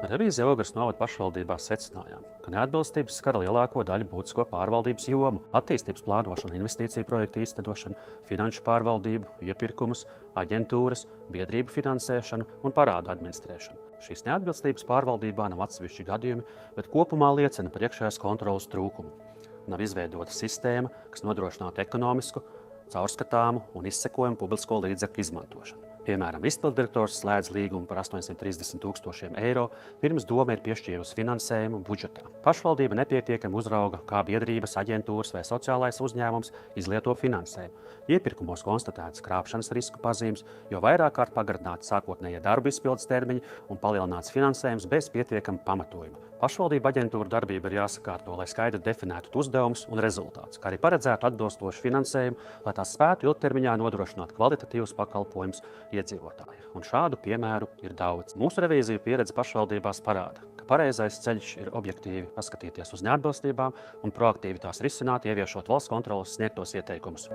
Revīzija Ogres novada pašvaldībā secinājām, ka neatbilstības skar lielāko daļu būtisko pārvaldības jomu - attīstības plānošanu, investīciju projektu īstenošanu, finanšu pārvaldību, iepirkumus, aģentūras, biedrību finansēšanu un parādu administrēšanu. Šīs neatbilstības pārvaldībā nav atsevišķi gadījumi, bet kopumā liecina par iekšējās kontroles trūkumu. Nav izveidota sistēma, kas nodrošinātu ekonomisku, caurskatāmu un izsekojamu publisko līdzekļu izmantošanu. Piemēram, izpilddirektors slēdz līgumu par 830 000 eiro, pirms doma ir piešķīrusi finansējumu budžetā. Pašvaldība nepietiekami uzrauga, kā biedrības, aģentūras vai sociālais uzņēmums izlieto finansējumu. Iepirkumos konstatētas krāpšanas risku pazīmes, jo vairāk kārt pagarināti sākotnējie darbu izpildes termiņi un palielināts finansējums bez pietiekama pamatojuma. Pašvaldību aģentūra darbība ir jāsakārto, lai skaidri definētu uzdevumus un rezultātus, kā arī paredzētu atbilstošu finansējumu, lai tās spētu ilgtermiņā nodrošināt kvalitatīvus pakalpojumus iedzīvotājiem. Un šādu piemēru ir daudz. Mūsu revīziju pieredze pašvaldībās parāda, ka pareizais ceļš ir objektīvi paskatīties uz neatbilstībām un proaktīvi tās risināt, ieviešot valsts kontroles sniegtos ieteikumus.